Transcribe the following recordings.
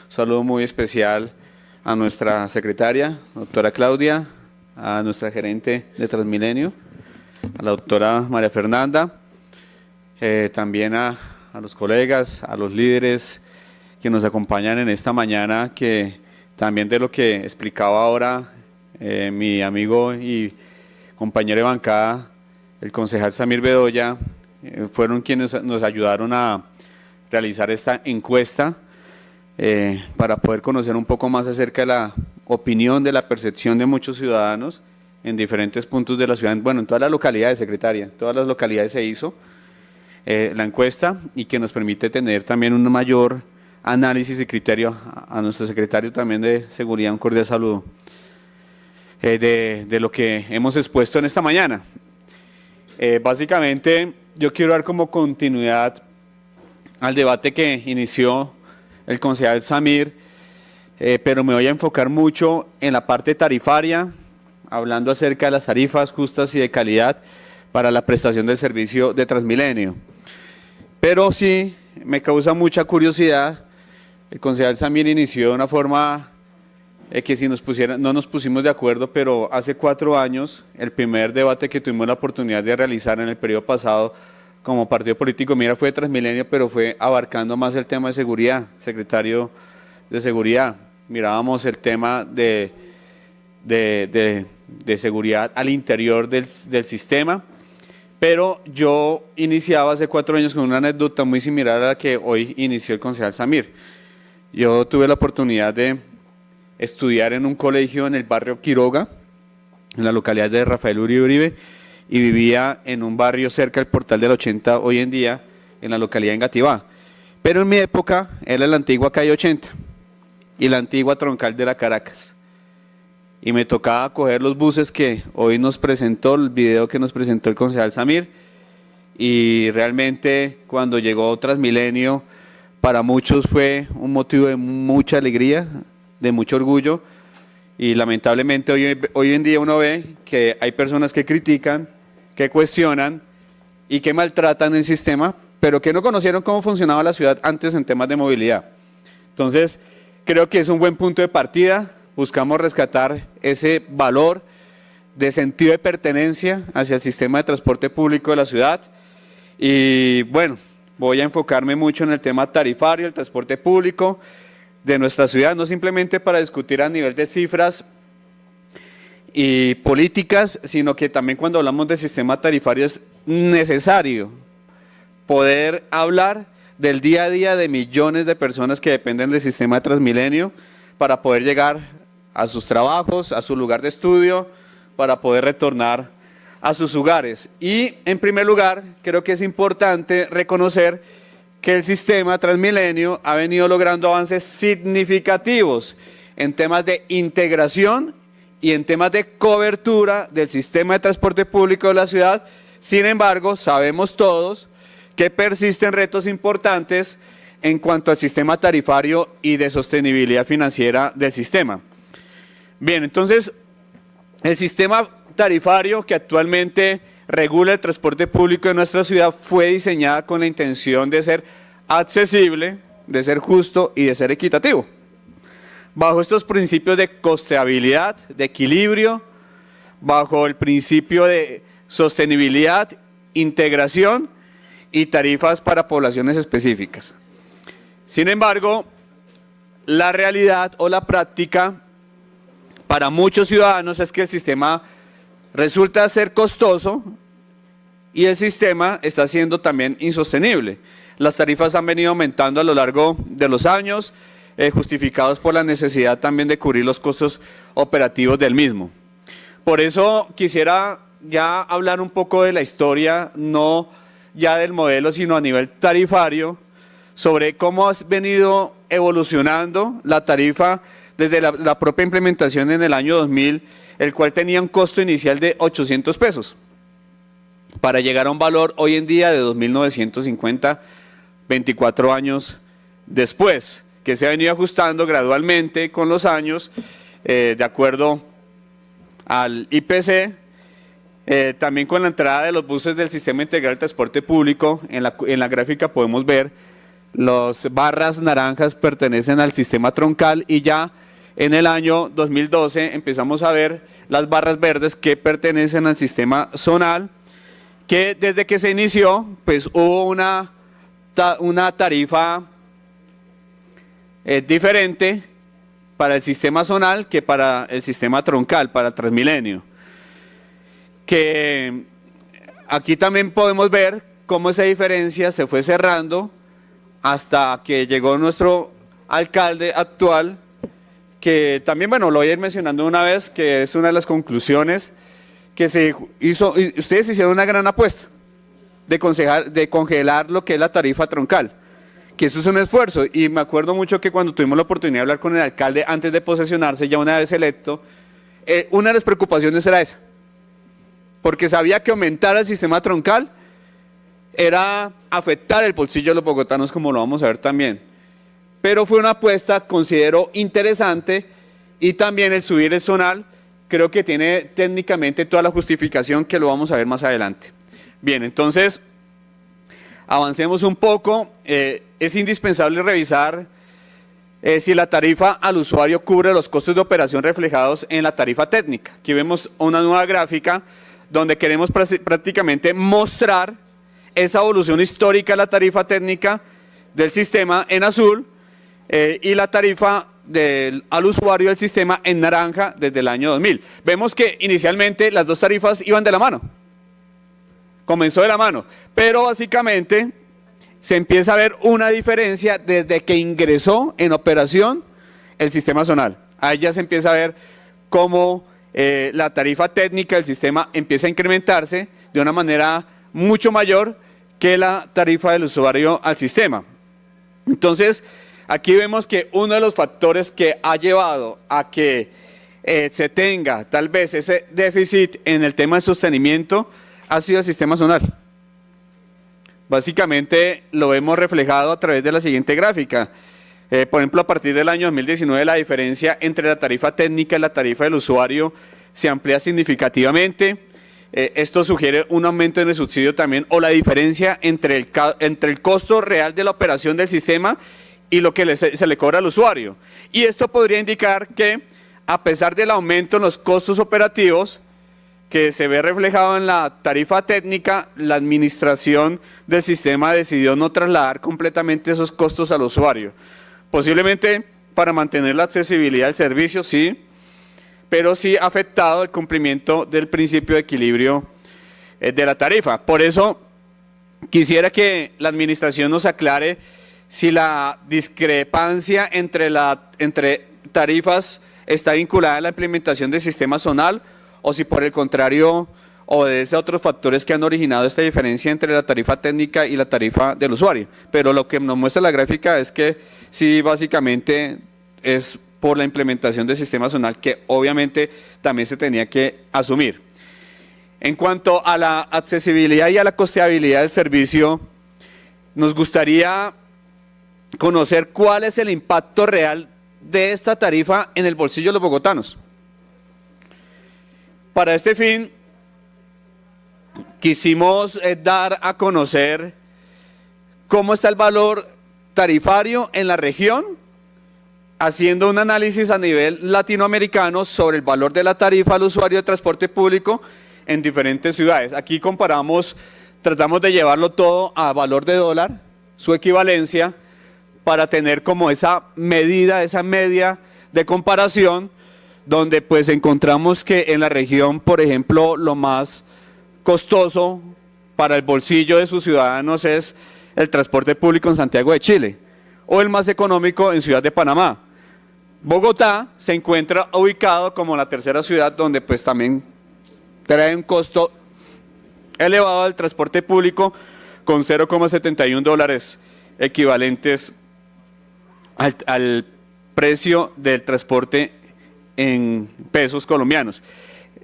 saludo muy especial a nuestra secretaria, doctora Claudia, a nuestra gerente de Transmilenio, a la doctora María Fernanda, también a los colegas, a los líderes que nos acompañan en esta mañana, que también de lo que explicaba ahora mi amigo y compañero de bancada, el concejal Samir Bedoya, fueron quienes nos ayudaron a realizar esta encuesta para poder conocer un poco más acerca de la opinión, de la percepción de muchos ciudadanos en diferentes puntos de la ciudad, bueno, en todas las localidades, secretaria, en todas las localidades se hizo la encuesta, y que nos permite tener también un mayor análisis y criterio. A nuestro secretario también de Seguridad, un cordial saludo, de lo que hemos expuesto en esta mañana. Básicamente, yo quiero dar como continuidad al debate que inició el concejal Samir, pero me voy a enfocar mucho en la parte tarifaria, hablando acerca de las tarifas justas y de calidad para la prestación del servicio de Transmilenio. Pero sí, me causa mucha curiosidad, el concejal Samir inició de una forma que si no nos pusimos de acuerdo, pero hace 4 años, el primer debate que tuvimos la oportunidad de realizar en el periodo pasado como partido político, mira, fue de Transmilenio, pero fue abarcando más el tema de seguridad, secretario de Seguridad. Mirábamos el tema de seguridad al interior del sistema, pero yo iniciaba hace 4 años con una anécdota muy similar a la que hoy inició el concejal Samir. Yo tuve la oportunidad de estudiar en un colegio en el barrio Quiroga, en la localidad de Rafael Uribe, y vivía en un barrio cerca del Portal del 80, hoy en día, en la localidad de Engativá. Pero en mi época era la antigua calle 80 y la antigua troncal de la Caracas. Y me tocaba coger los buses que hoy nos presentó, el video que nos presentó el concejal Samir, y realmente cuando llegó Transmilenio, para muchos fue un motivo de mucha alegría, de mucho orgullo, y lamentablemente hoy en día uno ve que hay personas que critican, que cuestionan y que maltratan el sistema, pero que no conocieron cómo funcionaba la ciudad antes en temas de movilidad. Entonces, creo que es un buen punto de partida. Buscamos rescatar ese valor de sentido de pertenencia hacia el sistema de transporte público de la ciudad. Y bueno, voy a enfocarme mucho en el tema tarifario, el transporte público de nuestra ciudad, no simplemente para discutir a nivel de cifras y políticas, sino que también cuando hablamos de sistema tarifario es necesario poder hablar del día a día de millones de personas que dependen del sistema de Transmilenio para poder llegar a sus trabajos, a su lugar de estudio, para poder retornar a sus hogares. Y en primer lugar, creo que es importante reconocer que el sistema Transmilenio ha venido logrando avances significativos en temas de integración y en temas de cobertura del sistema de transporte público de la ciudad. Sin embargo, sabemos todos que persisten retos importantes en cuanto al sistema tarifario y de sostenibilidad financiera del sistema. Bien, entonces, el sistema tarifario que actualmente regula el transporte público de nuestra ciudad fue diseñada con la intención de ser accesible, de ser justo y de ser equitativo. Bajo estos principios de costeabilidad, de equilibrio, bajo el principio de sostenibilidad, integración y tarifas para poblaciones específicas. Sin embargo, la realidad o la práctica para muchos ciudadanos es que el sistema resulta ser costoso y el sistema está siendo también insostenible. Las tarifas han venido aumentando a lo largo de los años, justificados por la necesidad también de cubrir los costos operativos del mismo. Por eso quisiera ya hablar un poco de la historia, no ya del modelo, sino a nivel tarifario, sobre cómo ha venido evolucionando la tarifa desde la propia implementación en el año 2000, el cual tenía un costo inicial de 800 pesos, para llegar a un valor hoy en día de 2.950, 24 años después, que se ha venido ajustando gradualmente con los años, de acuerdo al IPC, también con la entrada de los buses del Sistema Integral de Transporte Público. En la gráfica podemos ver Las barras naranjas pertenecen al sistema troncal y ya en el año 2012 empezamos a ver las barras verdes que pertenecen al sistema zonal, que desde que se inició, pues hubo una tarifa diferente para el sistema zonal que para el sistema troncal, para Transmilenio. Que aquí también podemos ver cómo esa diferencia se fue cerrando hasta que llegó nuestro alcalde actual, que también, bueno, lo voy a ir mencionando una vez, que es una de las conclusiones que se hizo. Ustedes hicieron una gran apuesta de congelar lo que es la tarifa troncal, que eso es un esfuerzo, y me acuerdo mucho que cuando tuvimos la oportunidad de hablar con el alcalde antes de posesionarse, ya una vez electo, una de las preocupaciones era esa, porque sabía que aumentar el sistema troncal era afectar el bolsillo de los bogotanos, como lo vamos a ver también. Pero fue una apuesta, considero, interesante, y también el subir el zonal creo que tiene técnicamente toda la justificación, que lo vamos a ver más adelante. Bien, entonces avancemos un poco. Es indispensable revisar si la tarifa al usuario cubre los costos de operación reflejados en la tarifa técnica. Aquí vemos una nueva gráfica donde queremos prácticamente mostrar esa evolución histórica de la tarifa técnica del sistema en azul, y la tarifa al usuario del sistema en naranja desde el año 2000. Vemos que inicialmente las dos tarifas iban de la mano, comenzó de la mano, pero básicamente se empieza a ver una diferencia desde que ingresó en operación el sistema zonal. Ahí ya se empieza a ver cómo la tarifa técnica del sistema empieza a incrementarse de una manera mucho mayor que la tarifa del usuario al sistema. Entonces, aquí vemos que uno de los factores que ha llevado a que se tenga tal vez ese déficit en el tema de sostenimiento ha sido el sistema zonal. Básicamente lo vemos reflejado a través de la siguiente gráfica. Por ejemplo, a partir del año 2019 la diferencia entre la tarifa técnica y la tarifa del usuario se amplía significativamente. Esto sugiere un aumento en el subsidio también, o la diferencia entre el costo real de la operación del sistema y lo que se le cobra al usuario. Y esto podría indicar que, a pesar del aumento en los costos operativos que se ve reflejado en la tarifa técnica, la administración del sistema decidió no trasladar completamente esos costos al usuario. Posiblemente para mantener la accesibilidad del servicio, sí, pero sí ha afectado el cumplimiento del principio de equilibrio de la tarifa. Por eso quisiera que la administración nos aclare si la discrepancia entre tarifas está vinculada a la implementación del sistema zonal, o si por el contrario obedece a otros factores que han originado esta diferencia entre la tarifa técnica y la tarifa del usuario. Pero lo que nos muestra la gráfica es que sí, básicamente es por la implementación del sistema zonal, que obviamente también se tenía que asumir. En cuanto a la accesibilidad y a la costeabilidad del servicio, nos gustaría conocer cuál es el impacto real de esta tarifa en el bolsillo de los bogotanos. Para este fin, quisimos dar a conocer cómo está el valor tarifario en la región, haciendo un análisis a nivel latinoamericano sobre el valor de la tarifa al usuario de transporte público en diferentes ciudades. Aquí comparamos, tratamos de llevarlo todo a valor de dólar, su equivalencia, para tener como esa medida, esa media de comparación, donde pues encontramos que en la región, por ejemplo, lo más costoso para el bolsillo de sus ciudadanos es el transporte público en Santiago de Chile, o el más económico en Ciudad de Panamá. Bogotá se encuentra ubicado como la tercera ciudad donde pues también trae un costo elevado del transporte público, con 0,71 dólares equivalentes al precio del transporte en pesos colombianos.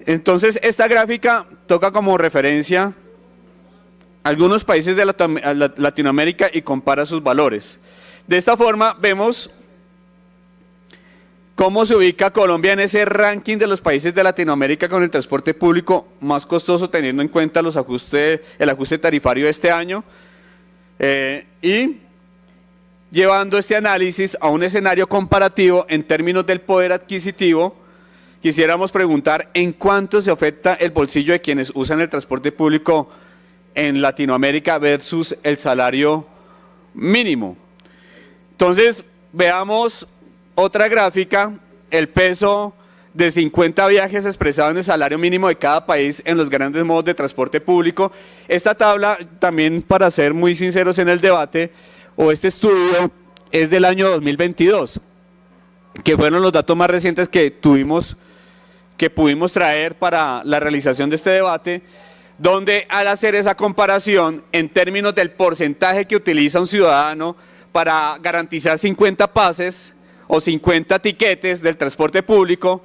Entonces, esta gráfica toca como referencia algunos países de Latinoamérica y compara sus valores. De esta forma, vemos cómo se ubica Colombia en ese ranking de los países de Latinoamérica con el transporte público más costoso, teniendo en cuenta el ajuste tarifario de este año. Y llevando este análisis a un escenario comparativo en términos del poder adquisitivo, quisiéramos preguntar en cuánto se afecta el bolsillo de quienes usan el transporte público en Latinoamérica versus el salario mínimo. Entonces, veamos otra gráfica, el peso de 50 viajes expresado en el salario mínimo de cada país en los grandes modos de transporte público. Esta tabla, también para ser muy sinceros en el debate, o este estudio es del año 2022, que fueron los datos más recientes que pudimos traer para la realización de este debate, donde al hacer esa comparación en términos del porcentaje que utiliza un ciudadano para garantizar 50 pases o 50 tiquetes del transporte público,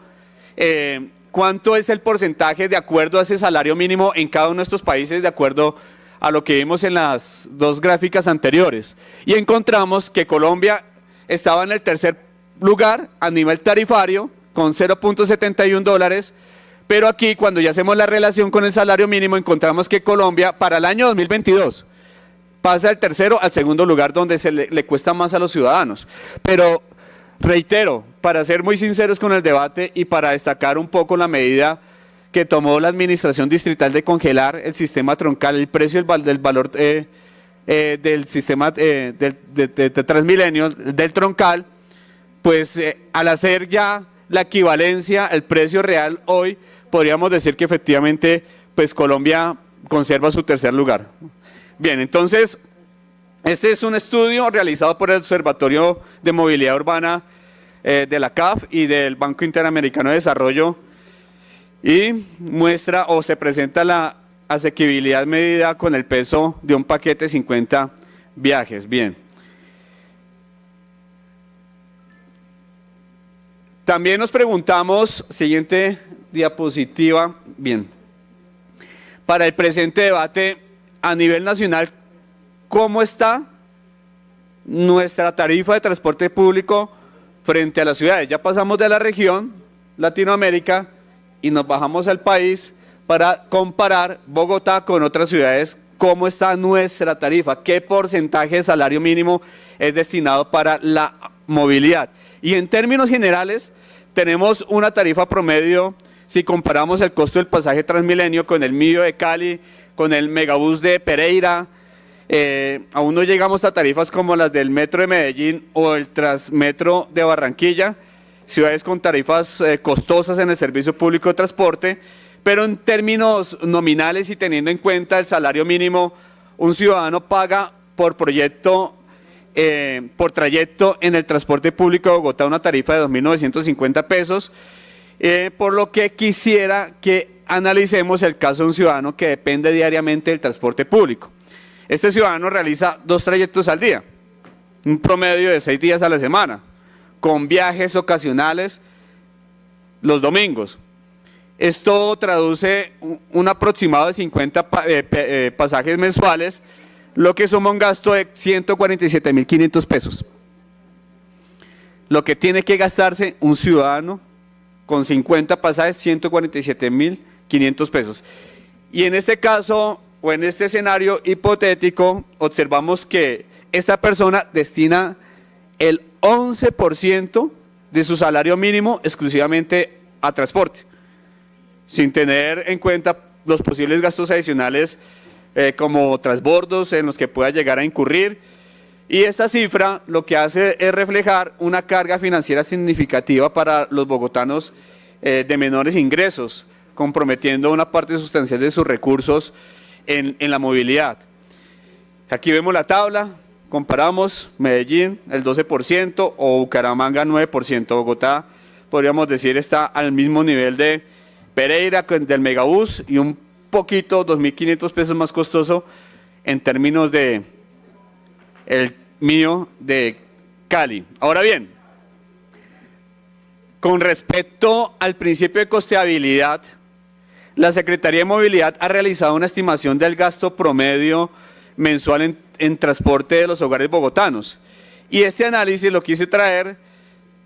cuánto es el porcentaje de acuerdo a ese salario mínimo en cada uno de estos países de acuerdo a lo que vimos en las dos gráficas anteriores. Y encontramos que Colombia estaba en el tercer lugar a nivel tarifario con 0.71 dólares, pero aquí cuando ya hacemos la relación con el salario mínimo encontramos que Colombia para el año 2022 pasa del tercero al segundo lugar, donde le cuesta más a los ciudadanos. Pero reitero, para ser muy sinceros con el debate y para destacar un poco la medida que tomó la administración distrital de congelar el sistema troncal, el precio del valor del sistema de Transmilenio, del troncal, pues al hacer ya la equivalencia, el precio real hoy, podríamos decir que efectivamente pues Colombia conserva su tercer lugar. Bien, entonces, este es un estudio realizado por el Observatorio de Movilidad Urbana de la CAF y del Banco Interamericano de Desarrollo, y muestra o se presenta la asequibilidad medida con el peso de un paquete de 50 viajes. Bien. También nos preguntamos, siguiente diapositiva, bien, para el presente debate a nivel nacional, ¿cómo está nuestra tarifa de transporte público frente a las ciudades? Ya pasamos de la región, Latinoamérica, y nos bajamos al país para comparar Bogotá con otras ciudades. ¿Cómo está nuestra tarifa? ¿Qué porcentaje de salario mínimo es destinado para la movilidad? Y en términos generales, tenemos una tarifa promedio, si comparamos el costo del pasaje Transmilenio con el Mío de Cali, con el Megabús de Pereira, aún no llegamos a tarifas como las del Metro de Medellín o el Transmetro de Barranquilla, ciudades con tarifas costosas en el servicio público de transporte, pero en términos nominales y teniendo en cuenta el salario mínimo, un ciudadano paga por trayecto en el transporte público de Bogotá una tarifa de 2.950 pesos, por lo que quisiera que analicemos el caso de un ciudadano que depende diariamente del transporte público. Este ciudadano realiza 2 trayectos al día, un promedio de 6 días a la semana, con viajes ocasionales los domingos. Esto traduce un aproximado de 50 pasajes mensuales, lo que suma un gasto de 147.500 pesos. Lo que tiene que gastarse un ciudadano con 50 pasajes, 147.500 pesos. Y en este caso, o en este escenario hipotético, observamos que esta persona destina el 11% de su salario mínimo exclusivamente a transporte, sin tener en cuenta los posibles gastos adicionales como transbordos en los que pueda llegar a incurrir. Y esta cifra lo que hace es reflejar una carga financiera significativa para los bogotanos de menores ingresos, comprometiendo una parte sustancial de sus recursos en la movilidad. Aquí vemos la tabla, comparamos Medellín el 12% o Bucaramanga 9%. Bogotá, podríamos decir, está al mismo nivel de Pereira, del Megabús, y un poquito, 2.500 pesos más costoso en términos de el Mío de Cali. Ahora bien, con respecto al principio de costeabilidad, la Secretaría de Movilidad ha realizado una estimación del gasto promedio mensual en transporte de los hogares bogotanos. Y este análisis lo quise traer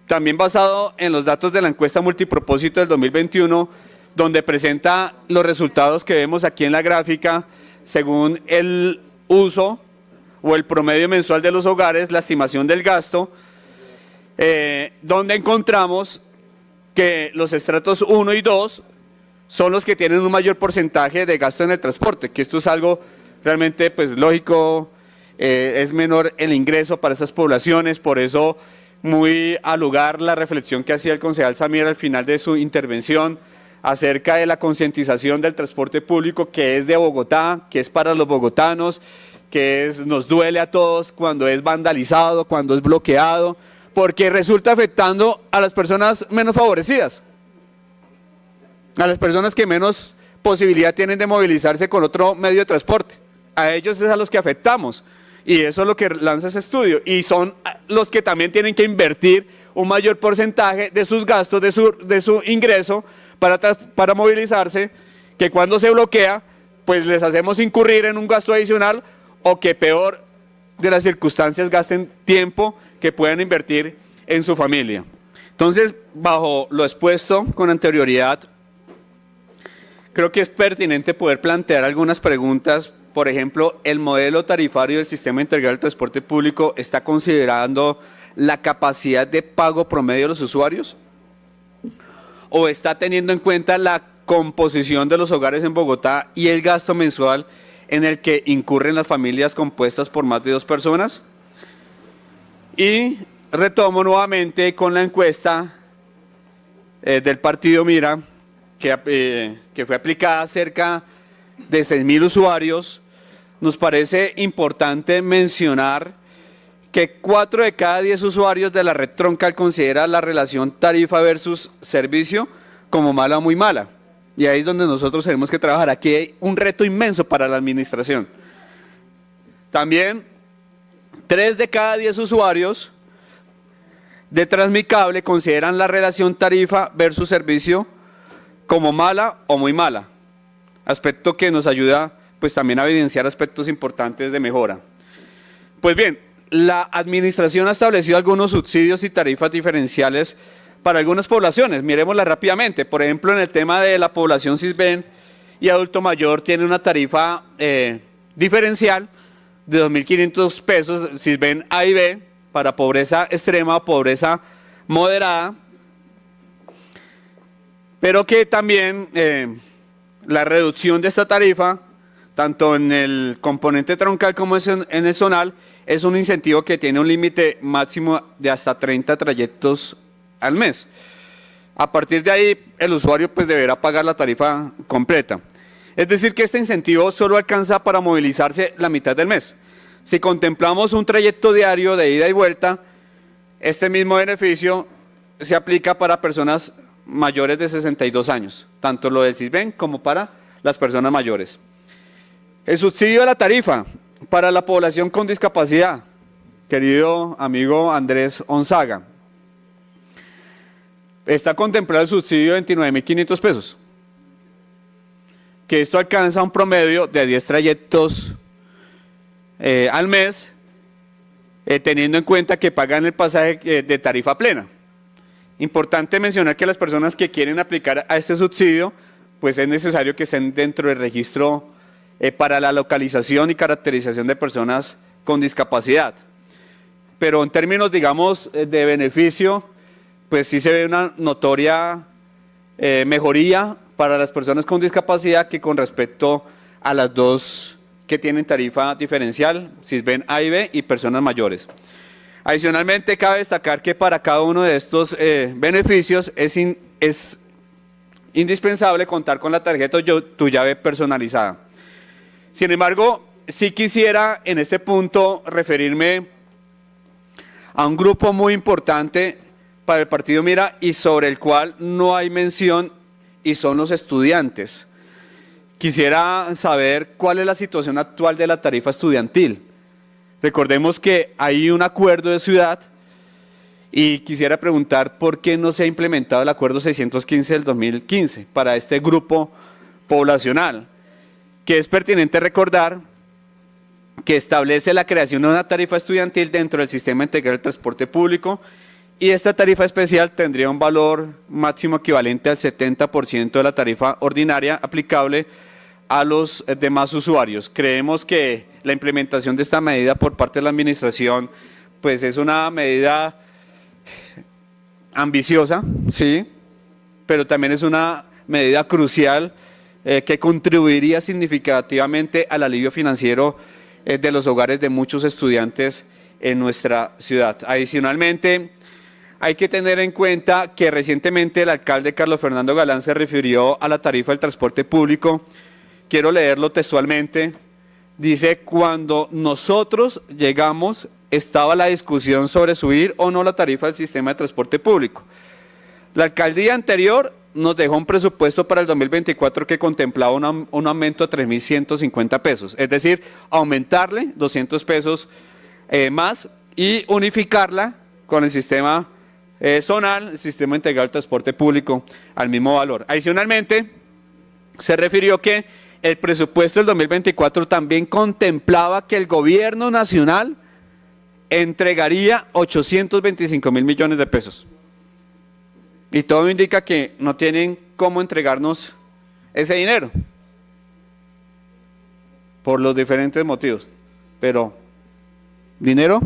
también basado en los datos de la encuesta multipropósito del 2021, donde presenta los resultados que vemos aquí en la gráfica según el uso o el promedio mensual de los hogares, la estimación del gasto, donde encontramos que los estratos 1 y 2 son los que tienen un mayor porcentaje de gasto en el transporte, que esto es algo realmente pues lógico, es menor el ingreso para esas poblaciones, por eso muy al lugar la reflexión que hacía el concejal Samir al final de su intervención acerca de la concientización del transporte público que es de Bogotá, que es para los bogotanos, que nos duele a todos cuando es vandalizado, cuando es bloqueado, porque resulta afectando a las personas menos favorecidas, a las personas que menos posibilidad tienen de movilizarse con otro medio de transporte. A ellos es a los que afectamos. Y eso es lo que lanza ese estudio. Y son los que también tienen que invertir un mayor porcentaje de sus gastos, de su ingreso para movilizarse, que cuando se bloquea, pues les hacemos incurrir en un gasto adicional o que peor de las circunstancias gasten tiempo que puedan invertir en su familia. Entonces, bajo lo expuesto con anterioridad, creo que es pertinente poder plantear algunas preguntas. Por ejemplo, ¿el modelo tarifario del Sistema Integral de Transporte Público está considerando la capacidad de pago promedio de los usuarios? ¿O está teniendo en cuenta la composición de los hogares en Bogotá y el gasto mensual en el que incurren las familias compuestas por más de 2 personas? Y retomo nuevamente con la encuesta del partido Mira, que fue aplicada a cerca de 6.000 usuarios. Nos parece importante mencionar que 4 de cada 10 usuarios de la red troncal considera la relación tarifa versus servicio como mala o muy mala. Y ahí es donde nosotros tenemos que trabajar. Aquí hay un reto inmenso para la administración. También 3 de cada 10 usuarios de Transmicable consideran la relación tarifa versus servicio como mala o muy mala. Aspecto que nos ayuda pues también a evidenciar aspectos importantes de mejora. Pues bien, la administración ha establecido algunos subsidios y tarifas diferenciales para algunas poblaciones. Miremoslas rápidamente. Por ejemplo, en el tema de la población Sisbén y adulto mayor tiene una tarifa diferencial de 2.500 pesos, Sisbén A y B, para pobreza extrema o pobreza moderada, pero que también la reducción de esta tarifa, tanto en el componente troncal como en el zonal, es un incentivo que tiene un límite máximo de hasta 30 trayectos al mes. A partir de ahí, el usuario pues deberá pagar la tarifa completa. Es decir, que este incentivo solo alcanza para movilizarse la mitad del mes. Si contemplamos un trayecto diario de ida y vuelta, este mismo beneficio se aplica para personas mayores de 62 años, tanto lo del Sisbén como para las personas mayores. El subsidio de la tarifa para la población con discapacidad, querido amigo Andrés Onzaga, está contemplado el subsidio de 29.500 pesos, que esto alcanza un promedio de 10 trayectos al mes, teniendo en cuenta que pagan el pasaje de tarifa plena. Importante mencionar que las personas que quieren aplicar a este subsidio, pues es necesario que estén dentro del registro para la localización y caracterización de personas con discapacidad. Pero en términos, digamos, de beneficio, pues sí se ve una notoria mejoría para las personas con discapacidad que con respecto a las dos que tienen tarifa diferencial, Sisbén A y B y personas mayores. Adicionalmente, cabe destacar que para cada uno de estos beneficios es indispensable contar con la tarjeta Tu Llave personalizada. Sin embargo, sí quisiera en este punto referirme a un grupo muy importante para el partido Mira y sobre el cual no hay mención, y son los estudiantes. Quisiera saber cuál es la situación actual de la tarifa estudiantil. Recordemos que hay un acuerdo de ciudad y quisiera preguntar por qué no se ha implementado el acuerdo 615 del 2015 para este grupo poblacional, que es pertinente recordar que establece la creación de una tarifa estudiantil dentro del Sistema Integral de Transporte Público, y esta tarifa especial tendría un valor máximo equivalente al 70% de la tarifa ordinaria aplicable a los demás usuarios. Creemos que la implementación de esta medida por parte de la administración pues es una medida ambiciosa, sí, pero también es una medida crucial que contribuiría significativamente al alivio financiero de los hogares de muchos estudiantes en nuestra ciudad. Adicionalmente, hay que tener en cuenta que recientemente el alcalde Carlos Fernando Galán se refirió a la tarifa del transporte público. Quiero leerlo textualmente. Dice: cuando nosotros llegamos, estaba la discusión sobre subir o no la tarifa del sistema de transporte público. La alcaldía anterior nos dejó un presupuesto para el 2024 que contemplaba un aumento a 3.150 pesos, es decir, aumentarle 200 pesos más y unificarla con el sistema zonal, el sistema integral de transporte público, al mismo valor. Adicionalmente, se refirió que el presupuesto del 2024 también contemplaba que el gobierno nacional entregaría 825.000 millones de pesos. Y todo indica que no tienen cómo entregarnos ese dinero, por los diferentes motivos. Pero dinero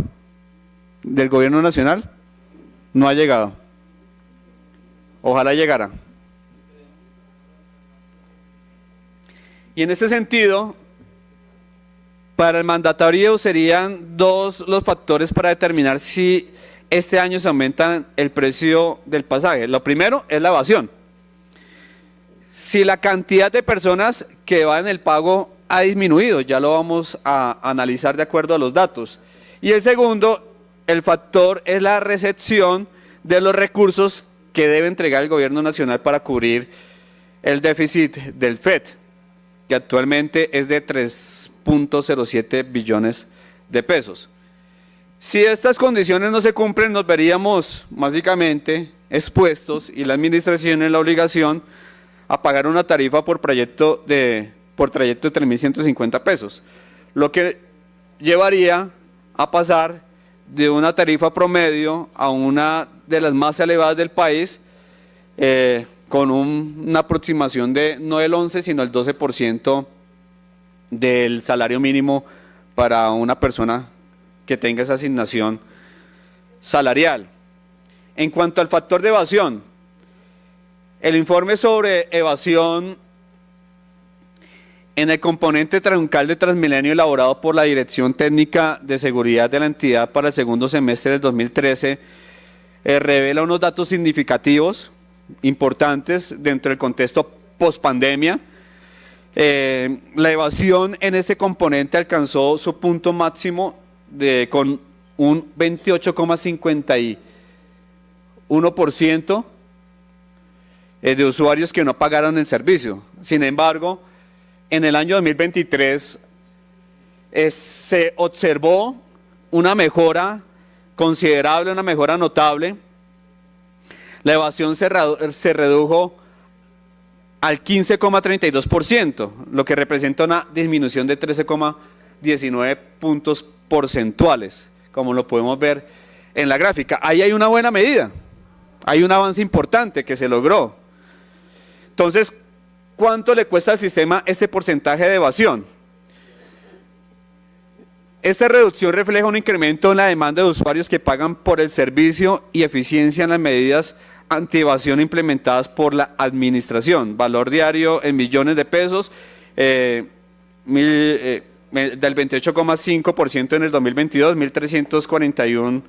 del gobierno nacional no ha llegado. Ojalá llegara. Y en este sentido, para el mandatario serían dos los factores para determinar si este año se aumenta el precio del pasaje. Lo primero es la evasión. Si la cantidad de personas que van en el pago ha disminuido, ya lo vamos a analizar de acuerdo a los datos. Y el segundo, el factor es la recepción de los recursos que debe entregar el gobierno nacional para cubrir el déficit del FED, que actualmente es de 3.07 billones de pesos. Si estas condiciones no se cumplen, nos veríamos básicamente expuestos y la administración en la obligación a pagar una tarifa por trayecto de 3.150 pesos, lo que llevaría a pasar de una tarifa promedio a una de las más elevadas del país, con una aproximación de no el 11, sino el 12% del salario mínimo para una persona que tenga esa asignación salarial. En cuanto al factor de evasión, el informe sobre evasión en el componente troncal de Transmilenio elaborado por la Dirección Técnica de Seguridad de la entidad para el segundo semestre del 2013 revela unos datos significativos, importantes dentro del contexto pospandemia. La evasión en este componente alcanzó su punto máximo con un 28,51% de usuarios que no pagaron el servicio. Sin embargo, en el año 2023 se observó una mejora considerable, una mejora notable. La evasión se redujo al 15,32%, lo que representa una disminución de 13,19 puntos porcentuales, como lo podemos ver en la gráfica. Ahí hay una buena medida, hay un avance importante que se logró. Entonces, ¿cuánto le cuesta al sistema este porcentaje de evasión? Esta reducción refleja un incremento en la demanda de usuarios que pagan por el servicio y eficiencia en las medidas antievasión implementadas por la administración. Valor diario en millones de pesos, del 28,5% en el 2022, 1.341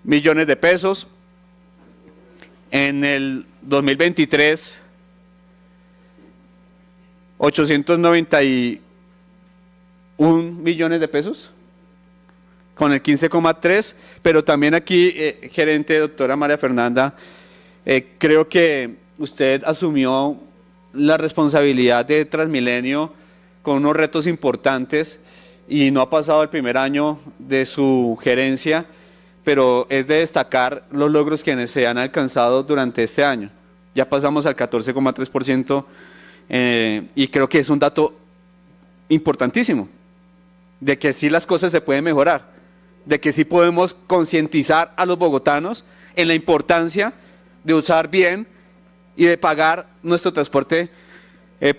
millones de pesos. En el 2023, 891 millones de pesos, con el 15,3%, pero también aquí, gerente, doctora María Fernanda, creo que usted asumió la responsabilidad de Transmilenio con unos retos importantes y no ha pasado el primer año de su gerencia, pero es de destacar los logros que se han alcanzado durante este año. Ya pasamos al 14,3%, y creo que es un dato importantísimo, de que sí las cosas se pueden mejorar, de que sí podemos concientizar a los bogotanos en la importancia de usar bien y de pagar nuestro transporte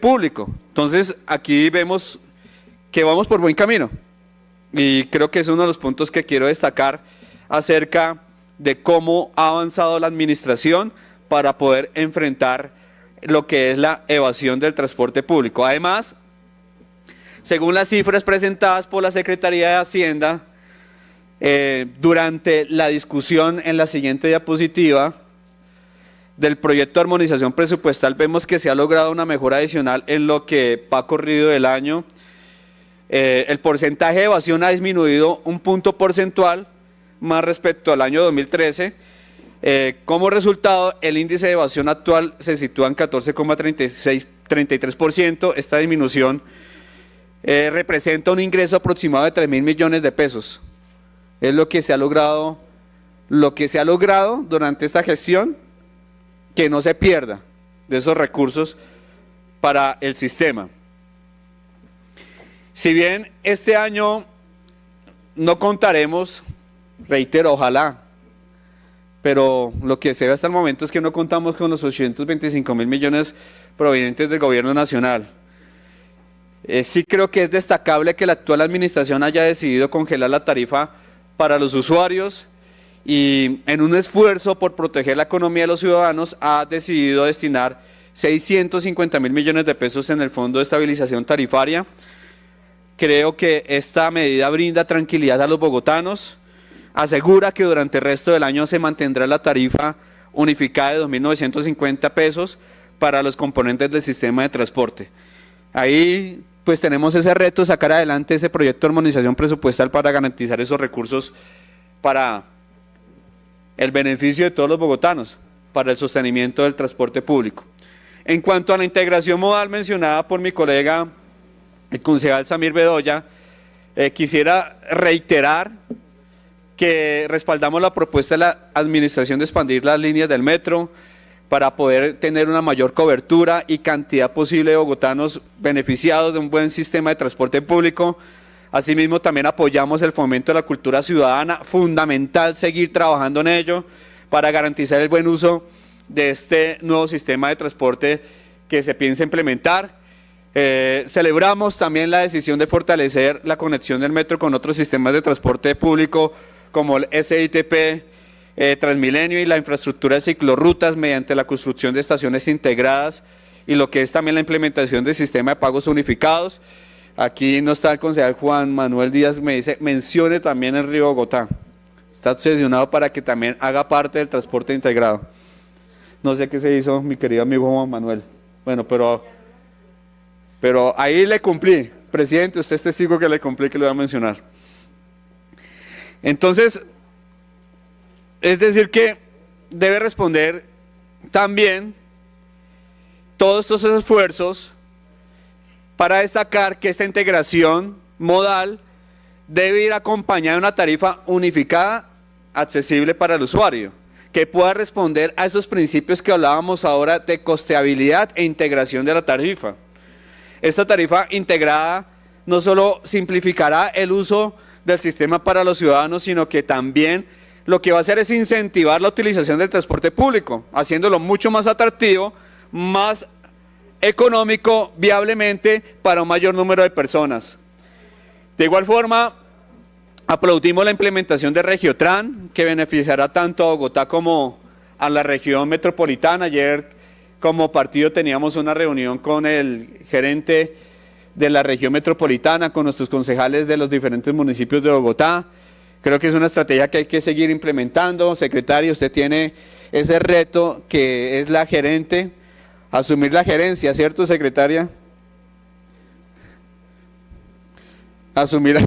público. Entonces, Entonces, aquí vemos que vamos por buen camino. Y creo que es uno de los puntos que quiero destacar acerca de cómo ha avanzado la administración para poder enfrentar lo que es la evasión del transporte público. Además, según las cifras presentadas por la Secretaría de Hacienda, durante la discusión en la siguiente diapositiva del proyecto de armonización presupuestal, vemos que se ha logrado una mejora adicional en lo que va corrido del año. El porcentaje de evasión ha disminuido un punto porcentual más respecto al año 2013. Como resultado, el índice de evasión actual se sitúa en 14,33%. Esta disminución representa un ingreso aproximado de 3.000 millones de pesos. Es lo que se ha logrado durante esta gestión, que no se pierda de esos recursos para el sistema. Si bien este año no contaremos, reitero, ojalá, pero lo que se ve hasta el momento es que no contamos con los 825.000 millones provenientes del gobierno nacional. Sí creo que es destacable que la actual administración haya decidido congelar la tarifa para los usuarios y en un esfuerzo por proteger la economía de los ciudadanos ha decidido destinar 650.000 millones de pesos en el Fondo de Estabilización Tarifaria. Creo que esta medida brinda tranquilidad a los bogotanos, asegura que durante el resto del año se mantendrá la tarifa unificada de 2.950 pesos para los componentes del sistema de transporte. Ahí pues tenemos ese reto, sacar adelante ese proyecto de armonización presupuestal para garantizar esos recursos para el beneficio de todos los bogotanos, para el sostenimiento del transporte público. En cuanto a la integración modal mencionada por mi colega, el concejal Samir Bedoya, quisiera reiterar que respaldamos la propuesta de la administración de expandir las líneas del metro para poder tener una mayor cobertura y cantidad posible de bogotanos beneficiados de un buen sistema de transporte público. Asimismo, también apoyamos el fomento de la cultura ciudadana, fundamental seguir trabajando en ello para garantizar el buen uso de este nuevo sistema de transporte que se piensa implementar. Celebramos también la decisión de fortalecer la conexión del metro con otros sistemas de transporte público como el SITP, Transmilenio y la infraestructura de ciclorrutas mediante la construcción de estaciones integradas y lo que es también la implementación del sistema de pagos unificados. Aquí no está el concejal Juan Manuel Díaz, me dice, mencione también el Río Bogotá. Está obsesionado para que también haga parte del transporte integrado. No sé qué se hizo mi querido amigo Juan Manuel. Bueno, pero ahí le cumplí. Presidente, usted es testigo que le cumplí, que lo voy a mencionar. Entonces, es decir que debe responder también todos estos esfuerzos para destacar que esta integración modal debe ir acompañada de una tarifa unificada, accesible para el usuario, que pueda responder a esos principios que hablábamos ahora de costeabilidad e integración de la tarifa. Esta tarifa integrada no solo simplificará el uso del sistema para los ciudadanos, sino que también lo que va a hacer es incentivar la utilización del transporte público, haciéndolo mucho más atractivo, más económico, viablemente, para un mayor número de personas. De igual forma, aplaudimos la implementación de Regiotran, que beneficiará tanto a Bogotá como a la región metropolitana. Ayer, como partido, teníamos una reunión con el gerente de la región metropolitana, con nuestros concejales de los diferentes municipios de Bogotá. Creo que es una estrategia que hay que seguir implementando. Secretaria, usted tiene ese reto que es la gerente, asumir la gerencia, ¿cierto, secretaria? Asumir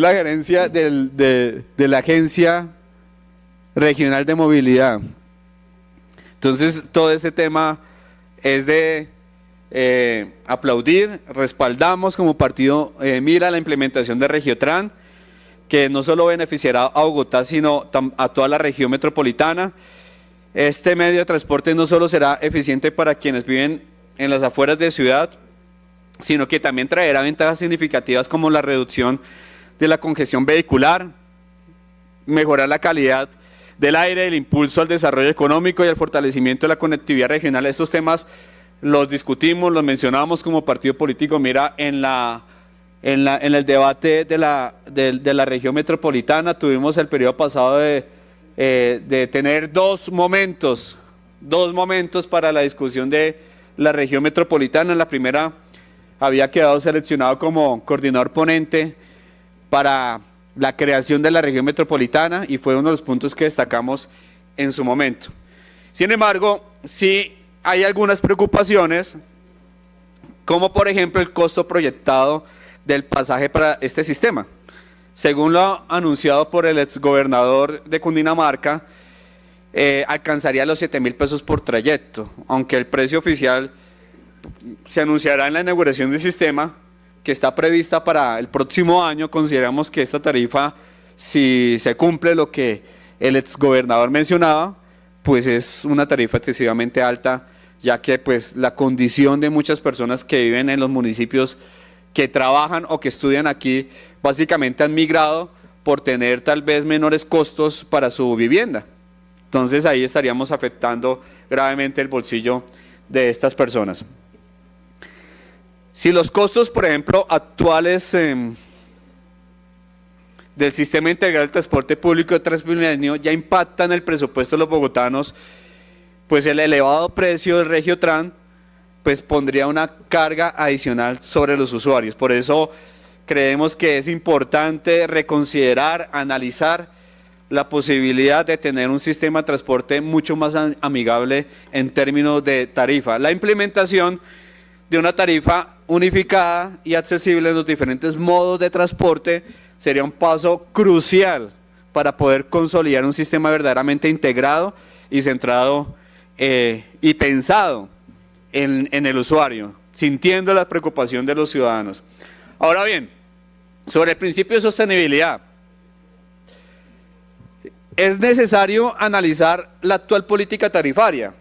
la gerencia de la Agencia Regional de Movilidad. Entonces, todo ese tema es de aplaudir, respaldamos como partido Mira la implementación de Regiotran, que no solo beneficiará a Bogotá, sino a toda la región metropolitana. Este medio de transporte no solo será eficiente para quienes viven en las afueras de ciudad, sino que también traerá ventajas significativas como la reducción de la congestión vehicular, mejorar la calidad del aire, el impulso al desarrollo económico y al fortalecimiento de la conectividad regional. Estos temas los discutimos, los mencionamos como partido político. Mira, en el debate de la región metropolitana tuvimos el periodo pasado de tener dos momentos para la discusión de la región metropolitana. En la primera había quedado seleccionado como coordinador ponente para la creación de la región metropolitana y fue uno de los puntos que destacamos en su momento. Sin embargo, sí hay algunas preocupaciones, como por ejemplo el costo proyectado del pasaje para este sistema. Según lo anunciado por el exgobernador de Cundinamarca, alcanzaría los 7.000 pesos por trayecto, aunque el precio oficial se anunciará en la inauguración del sistema, que está prevista para el próximo año. Consideramos que esta tarifa, si se cumple lo que el exgobernador mencionaba, pues es una tarifa excesivamente alta, ya que pues la condición de muchas personas que viven en los municipios que trabajan o que estudian aquí, básicamente han migrado por tener tal vez menores costos para su vivienda. Entonces ahí estaríamos afectando gravemente el bolsillo de estas personas. Si los costos, por ejemplo, actuales del sistema integral de transporte público de Transmilenio ya impactan el presupuesto de los bogotanos, pues el elevado precio del Regiotran pues pondría una carga adicional sobre los usuarios. Por eso creemos que es importante reconsiderar, analizar la posibilidad de tener un sistema de transporte mucho más amigable en términos de tarifa. La implementación de una tarifa unificada y accesible en los diferentes modos de transporte sería un paso crucial para poder consolidar un sistema verdaderamente integrado y centrado y pensado en el usuario, sintiendo la preocupación de los ciudadanos. Ahora bien, sobre el principio de sostenibilidad, es necesario analizar la actual política tarifaria.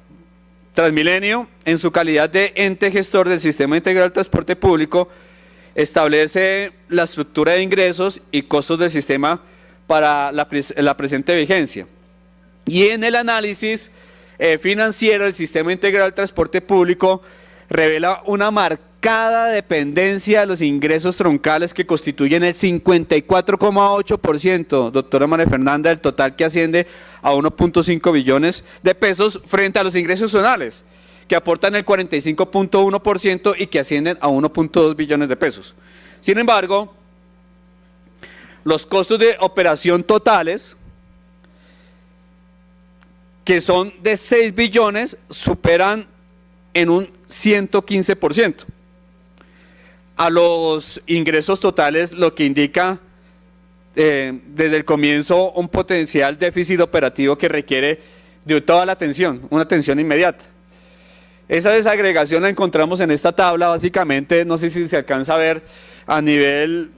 Transmilenio, en su calidad de ente gestor del Sistema Integral de Transporte Público, establece la estructura de ingresos y costos del sistema para la presente vigencia. Y en el análisis financiero del Sistema Integral de Transporte Público revela una marcada dependencia de los ingresos troncales que constituyen el 54,8%, doctora María Fernanda, del total, que asciende a 1.5 billones de pesos, frente a los ingresos zonales, que aportan el 45,1% y que ascienden a 1.2 billones de pesos. Sin embargo, los costos de operación totales, que son de 6 billones, superan en un 115% a los ingresos totales, lo que indica desde el comienzo un potencial déficit operativo que requiere de toda la atención, una atención inmediata. Esa desagregación la encontramos en esta tabla, básicamente, no sé si se alcanza a ver a nivel,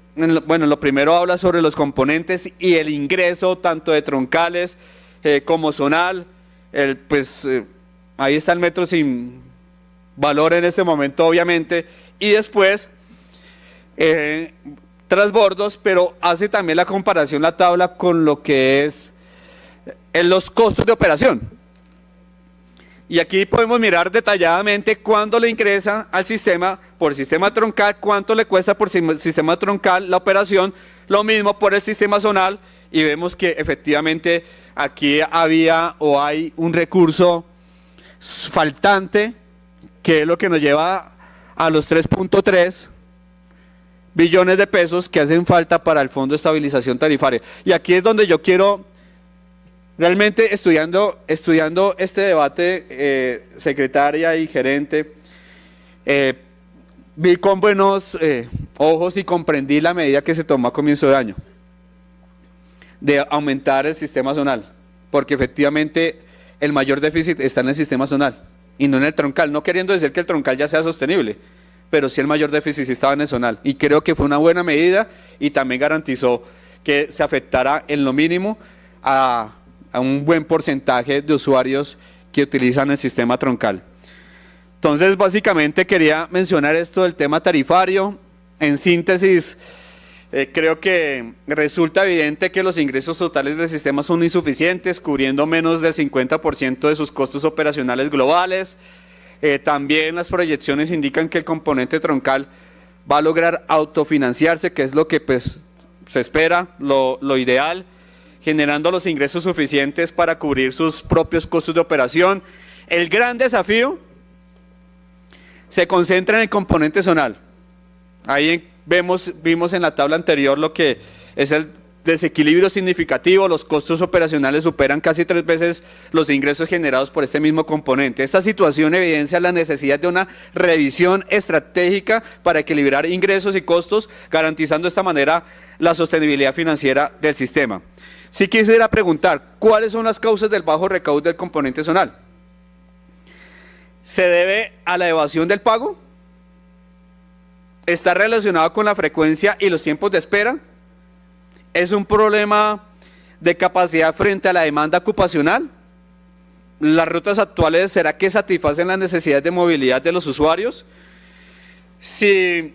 bueno, lo primero habla sobre los componentes y el ingreso tanto de troncales como zonal. Ahí está el metro sin valor en este momento, obviamente, y después transbordos, pero hace también la comparación la tabla con lo que es los costos de operación. Y aquí podemos mirar detalladamente cuánto le ingresa al sistema por sistema troncal, cuánto le cuesta por sistema troncal la operación, lo mismo por el sistema zonal, y vemos que efectivamente aquí había o hay un recurso faltante, que es lo que nos lleva a los 3.3 billones de pesos que hacen falta para el Fondo de Estabilización Tarifaria. Y aquí es donde yo quiero, realmente estudiando este debate, secretaria y gerente, vi con buenos ojos y comprendí la medida que se tomó a comienzo de año de aumentar el sistema zonal, porque efectivamente el mayor déficit está en el sistema zonal y no en el troncal, no queriendo decir que el troncal ya sea sostenible, pero sí el mayor déficit sí estaba en el zonal, y creo que fue una buena medida y también garantizó que se afectara en lo mínimo a un buen porcentaje de usuarios que utilizan el sistema troncal. Entonces, básicamente quería mencionar esto del tema tarifario. En síntesis, creo que resulta evidente que los ingresos totales del sistema son insuficientes, cubriendo menos del 50% de sus costos operacionales globales. También las proyecciones indican que el componente troncal va a lograr autofinanciarse, que es lo que pues, se espera, lo ideal, generando los ingresos suficientes para cubrir sus propios costos de operación. El gran desafío se concentra en el componente zonal. Ahí vimos en la tabla anterior lo que es el desequilibrio significativo. Los costos operacionales superan casi 3 veces los ingresos generados por este mismo componente. Esta situación evidencia la necesidad de una revisión estratégica para equilibrar ingresos y costos, garantizando de esta manera la sostenibilidad financiera del sistema. Si quisiera preguntar, ¿cuáles son las causas del bajo recaudo del componente zonal? ¿Se debe a la evasión del pago? ¿Está relacionado con la frecuencia y los tiempos de espera? ¿Es un problema de capacidad frente a la demanda ocupacional? ¿Las rutas actuales será que satisfacen las necesidades de movilidad de los usuarios? Si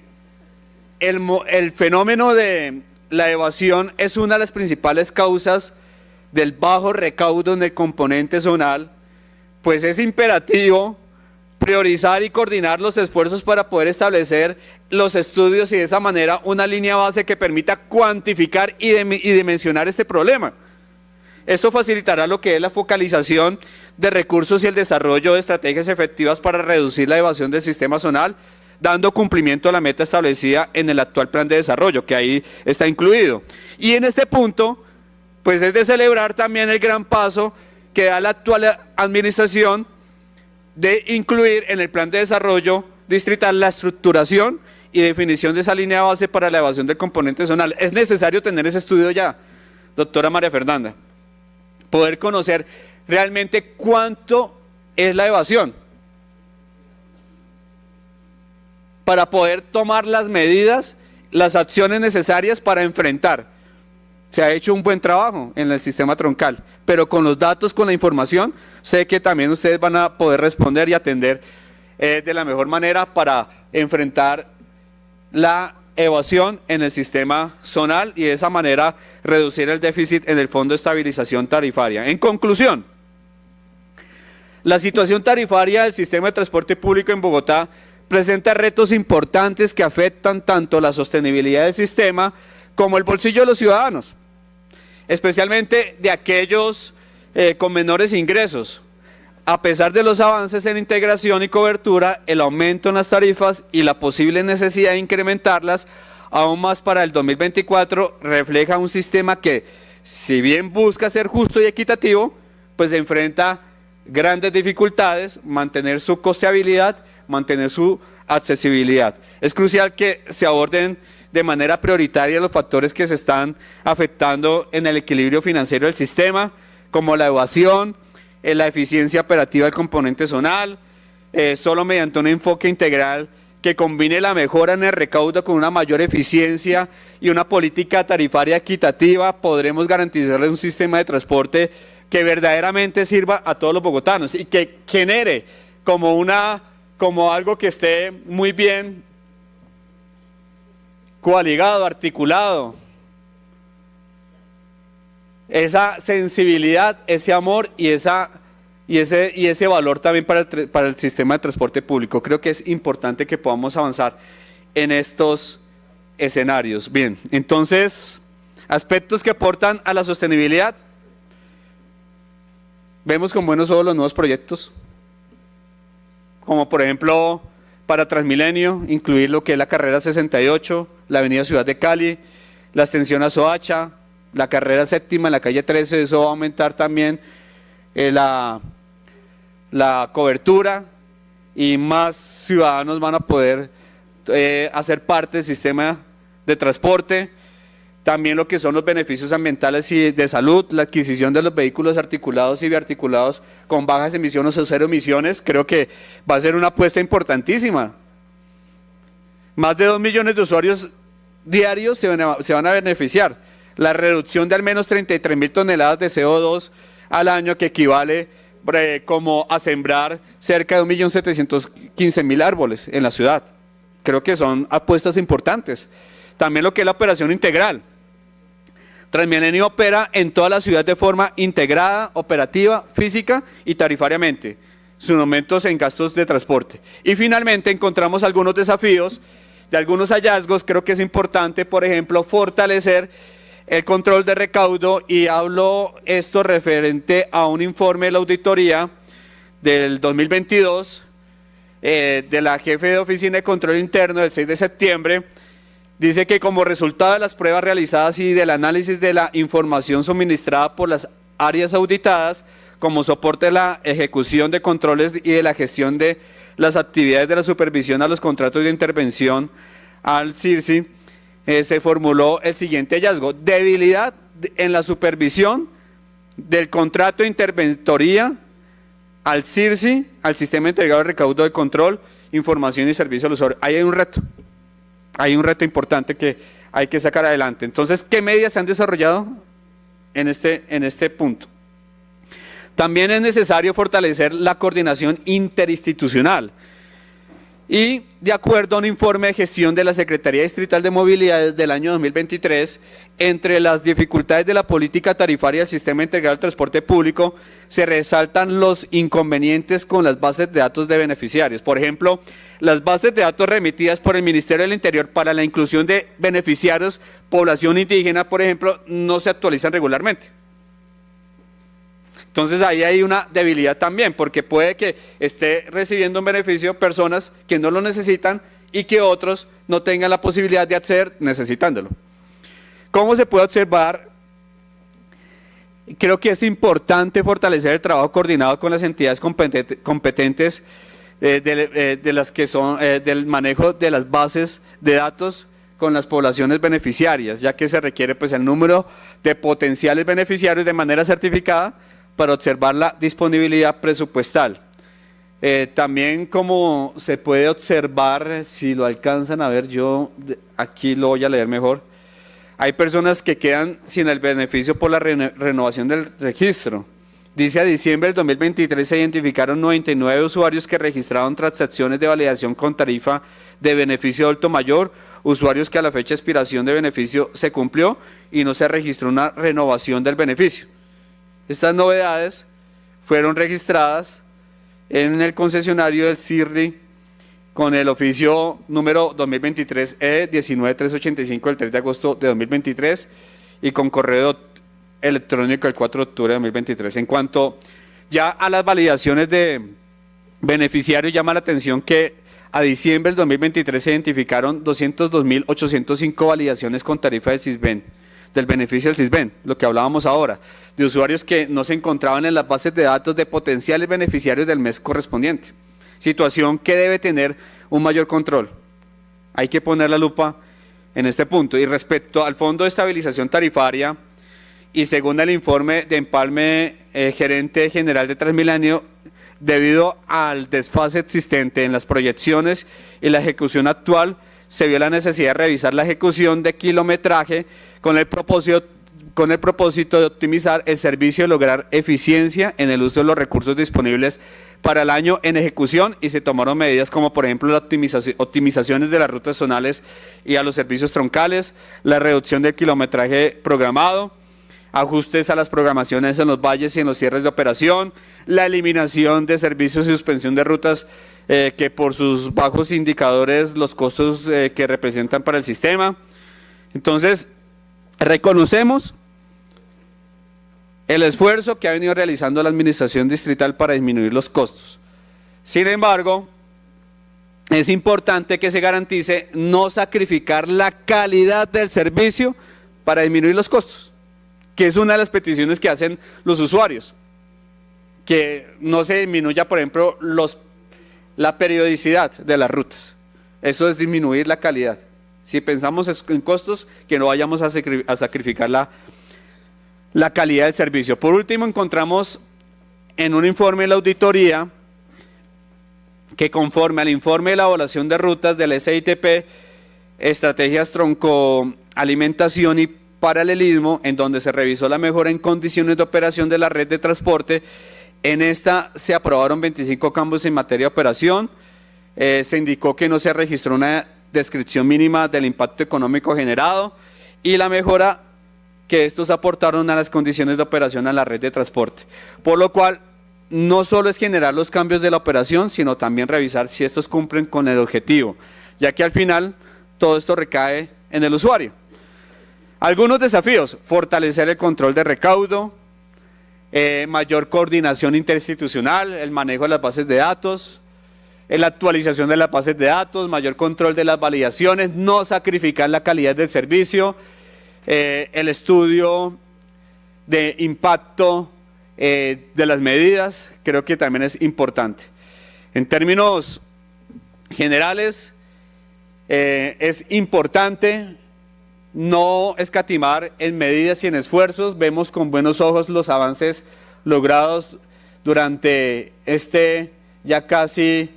el fenómeno de la evasión es una de las principales causas del bajo recaudo en el componente zonal, pues es imperativo priorizar y coordinar los esfuerzos para poder establecer los estudios y de esa manera una línea base que permita cuantificar y dimensionar este problema. Esto facilitará lo que es la focalización de recursos y el desarrollo de estrategias efectivas para reducir la evasión del sistema zonal, dando cumplimiento a la meta establecida en el actual plan de desarrollo, que ahí está incluido. Y en este punto, pues es de celebrar también el gran paso que da la actual administración de incluir en el plan de desarrollo distrital la estructuración y definición de esa línea base para la evasión del componente zonal. Es necesario tener ese estudio ya, doctora María Fernanda, poder conocer realmente cuánto es la evasión, para poder tomar las medidas, las acciones necesarias para enfrentar. Se ha hecho un buen trabajo en el sistema troncal, pero con los datos, con la información, sé que también ustedes van a poder responder y atender de la mejor manera para enfrentar la evasión en el sistema zonal y de esa manera reducir el déficit en el Fondo de Estabilización Tarifaria. En conclusión, la situación tarifaria del sistema de transporte público en Bogotá presenta retos importantes que afectan tanto la sostenibilidad del sistema como el bolsillo de los ciudadanos, especialmente de aquellos con menores ingresos. A pesar de los avances en integración y cobertura, el aumento en las tarifas y la posible necesidad de incrementarlas aún más para el 2024 refleja un sistema que, si bien busca ser justo y equitativo, pues enfrenta grandes dificultades, mantener su costeabilidad, mantener su accesibilidad. Es crucial que se aborden de manera prioritaria los factores que se están afectando en el equilibrio financiero del sistema, como la evasión, la eficiencia operativa del componente zonal. Solo mediante un enfoque integral que combine la mejora en el recaudo con una mayor eficiencia y una política tarifaria equitativa podremos garantizarles un sistema de transporte que verdaderamente sirva a todos los bogotanos y que genere como algo que esté muy bien coaligado, articulado, esa sensibilidad, ese amor y ese valor también para el sistema de transporte público. Creo que es importante que podamos avanzar en estos escenarios. Bien, entonces, aspectos que aportan a la sostenibilidad. Vemos con buenos ojos los nuevos proyectos, como por ejemplo para Transmilenio, incluir lo que es la carrera 68, la avenida Ciudad de Cali, la extensión a Soacha, la carrera séptima en la calle 13, eso va a aumentar también la cobertura y más ciudadanos van a poder hacer parte del sistema de transporte. También lo que son los beneficios ambientales y de salud, la adquisición de los vehículos articulados y biarticulados con bajas emisiones o cero emisiones, creo que va a ser una apuesta importantísima. Más de 2 millones de usuarios diarios se van a beneficiar. La reducción de al menos 33.000 toneladas de CO2 al año, que equivale como a sembrar cerca de 1.715.000 árboles en la ciudad. Creo que son apuestas importantes. También lo que es la operación integral. Transmilenio opera en toda la ciudad de forma integrada, operativa, física y tarifariamente. sus aumentos en gastos de transporte. Y finalmente encontramos algunos desafíos de algunos hallazgos. Creo que es importante, por ejemplo, fortalecer el control de recaudo, y hablo esto referente a un informe de la auditoría del 2022 de la jefe de Oficina de Control Interno del 6 de septiembre. Dice que como resultado de las pruebas realizadas y del análisis de la información suministrada por las áreas auditadas, como soporte de la ejecución de controles y de la gestión de las actividades de la supervisión a los contratos de intervención al CIRSI, se formuló el siguiente hallazgo: debilidad en la supervisión del contrato de interventoría al CIRSI, al Sistema Integrado de Recaudo de Control, Información y Servicio al Usuario. Ahí hay un reto importante que hay que sacar adelante. Entonces, ¿qué medidas se han desarrollado en este punto? También es necesario fortalecer la coordinación interinstitucional. Y de acuerdo a un informe de gestión de la Secretaría Distrital de Movilidad del año 2023, entre las dificultades de la política tarifaria del Sistema Integrado del Transporte Público, se resaltan los inconvenientes con las bases de datos de beneficiarios. Por ejemplo, las bases de datos remitidas por el Ministerio del Interior para la inclusión de beneficiarios, población indígena, por ejemplo, no se actualizan regularmente. Entonces ahí hay una debilidad también, porque puede que esté recibiendo un beneficio personas que no lo necesitan y que otros no tengan la posibilidad de acceder necesitándolo. ¿Cómo se puede observar? Creo que es importante fortalecer el trabajo coordinado con las entidades competentes de las que son del manejo de las bases de datos con las poblaciones beneficiarias, ya que se requiere pues el número de potenciales beneficiarios de manera certificada para observar la disponibilidad presupuestal. También, como se puede observar, si lo alcanzan a ver, yo aquí lo voy a leer mejor, hay personas que quedan sin el beneficio por la renovación del registro. Dice: a diciembre del 2023 se identificaron 99 usuarios que registraron transacciones de validación con tarifa de beneficio de adulto mayor, usuarios que a la fecha de expiración de beneficio se cumplió y no se registró una renovación del beneficio. Estas novedades fueron registradas en el concesionario del CIRRI con el oficio número 2023 19385 del 3 de agosto de 2023 y con correo electrónico el 4 de octubre de 2023. En cuanto ya a las validaciones de beneficiarios, llama la atención que a diciembre del 2023 se identificaron 202.805 validaciones con tarifa del CISBEN, del beneficio del CISBEN, lo que hablábamos ahora, de usuarios que no se encontraban en las bases de datos de potenciales beneficiarios del mes correspondiente. Situación que debe tener un mayor control. Hay que poner la lupa en este punto. Y respecto al Fondo de Estabilización Tarifaria, y según el informe de Empalme, gerente general de Transmilenio, debido al desfase existente en las proyecciones y la ejecución actual, se vio la necesidad de revisar la ejecución de kilometraje con el propósito de optimizar el servicio y lograr eficiencia en el uso de los recursos disponibles para el año en ejecución, y se tomaron medidas como por ejemplo la optimizaciones de las rutas zonales y a los servicios troncales, la reducción del kilometraje programado, ajustes a las programaciones en los valles y en los cierres de operación, la eliminación de servicios y suspensión de rutas que por sus bajos indicadores los costos que representan para el sistema. Entonces, reconocemos el esfuerzo que ha venido realizando la administración distrital para disminuir los costos. Sin embargo, es importante que se garantice no sacrificar la calidad del servicio para disminuir los costos, que es una de las peticiones que hacen los usuarios, que no se disminuya, por ejemplo, la periodicidad de las rutas. Eso es disminuir la calidad. Si pensamos en costos, que no vayamos a sacrificar la calidad del servicio. Por último, encontramos en un informe de la auditoría que, conforme al informe de la evaluación de rutas del SITP, estrategias troncoalimentación y paralelismo, en donde se revisó la mejora en condiciones de operación de la red de transporte, en esta se aprobaron 25 cambios en materia de operación. Se indicó que no se registró una descripción mínima del impacto económico generado y la mejora que estos aportaron a las condiciones de operación a la red de transporte, por lo cual no solo es generar los cambios de la operación, sino también revisar si estos cumplen con el objetivo, ya que al final todo esto recae en el usuario. Algunos desafíos: fortalecer el control de recaudo, mayor coordinación interinstitucional, el manejo de las bases de datos, la actualización de las bases de datos, mayor control de las validaciones, no sacrificar la calidad del servicio, el estudio de impacto de las medidas, creo que también es importante. En términos generales, es importante no escatimar en medidas y en esfuerzos. Vemos con buenos ojos los avances logrados durante este ya casi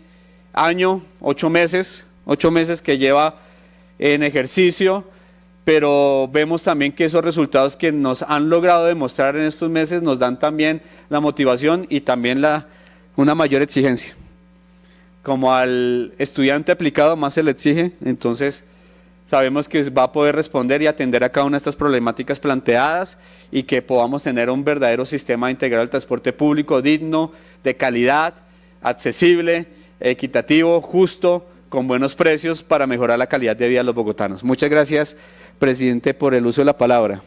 año, 8 meses que lleva en ejercicio, pero vemos también que esos resultados que nos han logrado demostrar en estos meses nos dan también la motivación y también una mayor exigencia. Como al estudiante aplicado más se le exige, entonces sabemos que va a poder responder y atender a cada una de estas problemáticas planteadas y que podamos tener un verdadero sistema integral de transporte público digno, de calidad, accesible, equitativo, justo, con buenos precios para mejorar la calidad de vida de los bogotanos. Muchas gracias, presidente, por el uso de la palabra.